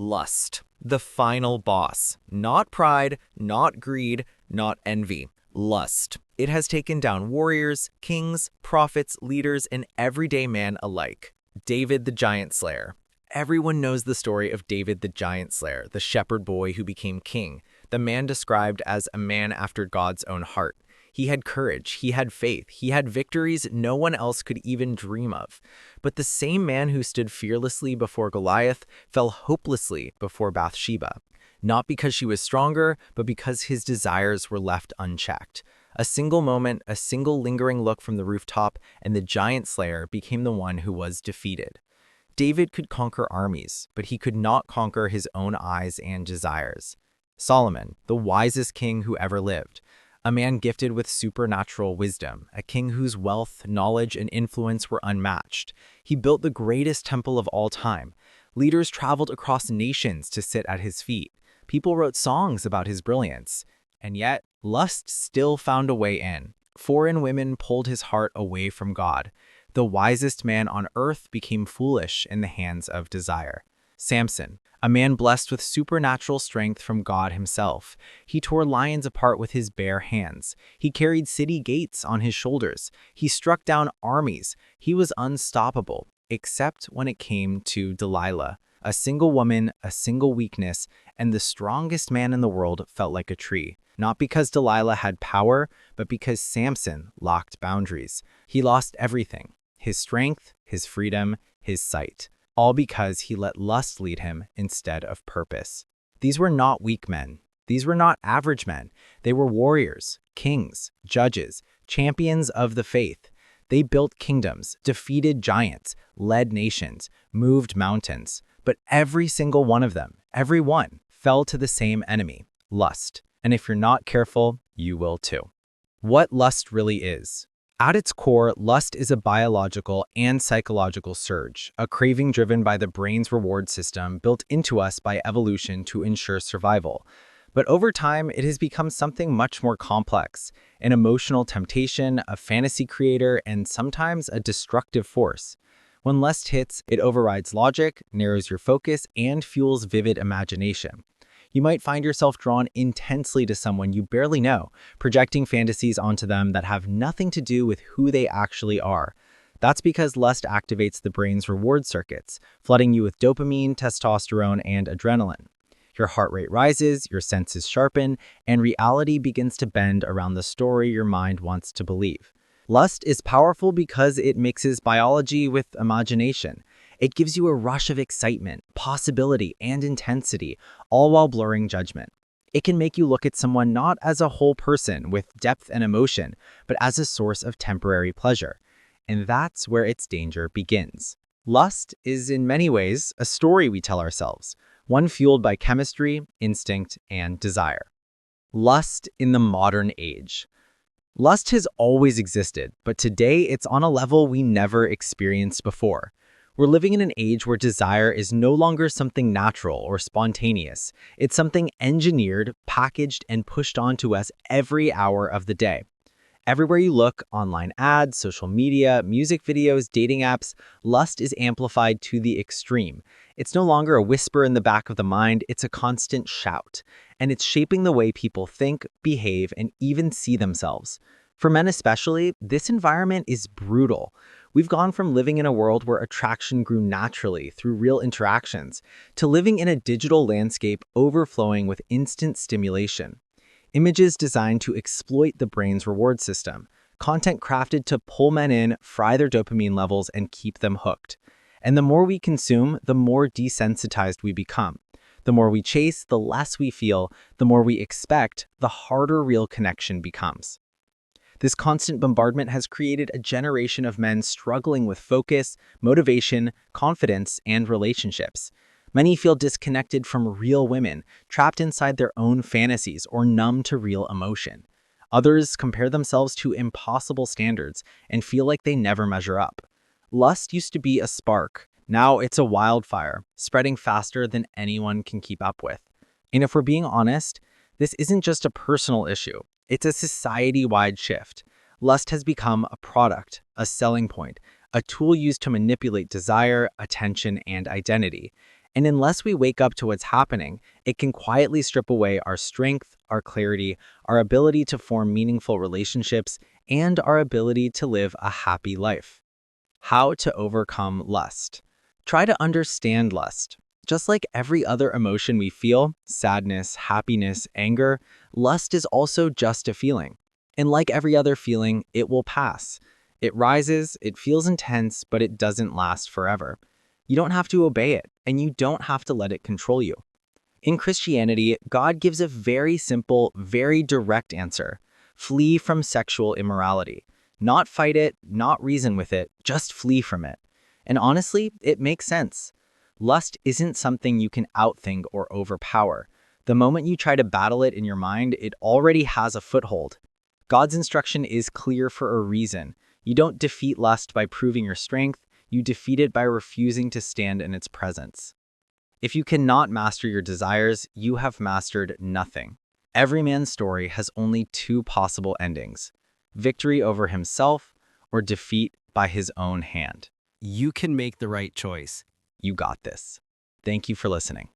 Lust, the final boss. Not pride, not greed, not envy. Lust. It has taken down warriors, kings, prophets, leaders, and everyday man alike. David the Giant Slayer. Everyone knows the story of David the Giant Slayer, the shepherd boy who became king, the man described as a man after God's own heart. He had courage, he had faith, he had victories no one else could even dream of. But the same man who stood fearlessly before Goliath fell hopelessly before Bathsheba. Not because she was stronger, but because his desires were left unchecked. A single moment, a single lingering look from the rooftop, and the giant slayer became the one who was defeated. David could conquer armies, but he could not conquer his own eyes and desires. Solomon, the wisest king who ever lived, a man gifted with supernatural wisdom, a king whose wealth, knowledge, and influence were unmatched. He built the greatest temple of all time. Leaders traveled across nations to sit at his feet. People wrote songs about his brilliance. And yet, lust still found a way in. Foreign women pulled his heart away from God. The wisest man on earth became foolish in the hands of desire. Samson, a man blessed with supernatural strength from God himself. He tore lions apart with his bare hands. He carried city gates on his shoulders. He struck down armies. He was unstoppable, except when it came to Delilah. A single woman, a single weakness, and the strongest man in the world felt like a tree. Not because Delilah had power, but because Samson locked boundaries. He lost everything: his strength, his freedom, his sight. All because he let lust lead him instead of purpose. These were not weak men. These were not average men. They were warriors, kings, judges, champions of the faith. They built kingdoms, defeated giants, led nations, moved mountains. But every single one of them, every one, fell to the same enemy, lust. And if you're not careful, you will too. What lust really is. At its core, lust is a biological and psychological surge, a craving driven by the brain's reward system built into us by evolution to ensure survival. But over time, it has become something much more complex, an emotional temptation, a fantasy creator, and sometimes a destructive force. When lust hits, it overrides logic, narrows your focus, and fuels vivid imagination. You might find yourself drawn intensely to someone you barely know, projecting fantasies onto them that have nothing to do with who they actually are. That's because lust activates the brain's reward circuits, flooding you with dopamine, testosterone, and adrenaline. Your heart rate rises, your senses sharpen, and reality begins to bend around the story your mind wants to believe. Lust is powerful because it mixes biology with imagination. It gives you a rush of excitement, possibility, and intensity, all while blurring judgment. It can make you look at someone not as a whole person with depth and emotion, but as a source of temporary pleasure. And that's where its danger begins. Lust is in many ways a story we tell ourselves, one fueled by chemistry, instinct, and desire. Lust in the modern age. Lust has always existed, but today it's on a level we never experienced before. We're living in an age where desire is no longer something natural or spontaneous. It's something engineered, packaged, and pushed onto us every hour of the day. Everywhere you look, online ads, social media, music videos, dating apps, lust is amplified to the extreme. It's no longer a whisper in the back of the mind, it's a constant shout. And it's shaping the way people think, behave, and even see themselves. For men especially, this environment is brutal. We've gone from living in a world where attraction grew naturally through real interactions to living in a digital landscape overflowing with instant stimulation. Images designed to exploit the brain's reward system, content crafted to pull men in, fry their dopamine levels, and keep them hooked. And the more we consume, the more desensitized we become. The more we chase, the less we feel, the more we expect, the harder real connection becomes. This constant bombardment has created a generation of men struggling with focus, motivation, confidence, and relationships. Many feel disconnected from real women, trapped inside their own fantasies, or numb to real emotion. Others compare themselves to impossible standards and feel like they never measure up. Lust used to be a spark. Now it's a wildfire, spreading faster than anyone can keep up with. And if we're being honest, this isn't just a personal issue. It's a society-wide shift. Lust has become a product, a selling point, a tool used to manipulate desire, attention, and identity. And unless we wake up to what's happening, it can quietly strip away our strength, our clarity, our ability to form meaningful relationships, and our ability to live a happy life. How to overcome lust. Try to understand lust. Just like every other emotion we feel, sadness, happiness, anger, lust is also just a feeling. And like every other feeling, it will pass. It rises, it feels intense, but it doesn't last forever. You don't have to obey it, and you don't have to let it control you. In Christianity, God gives a very simple, very direct answer. Flee from sexual immorality. Not fight it, not reason with it, just flee from it. And honestly, it makes sense. Lust isn't something you can outthink or overpower. The moment you try to battle it in your mind, it already has a foothold. God's instruction is clear for a reason. You don't defeat lust by proving your strength, you defeat it by refusing to stand in its presence. If you cannot master your desires, you have mastered nothing. Every man's story has only two possible endings: victory over himself or defeat by his own hand. You can make the right choice. You got this. Thank you for listening.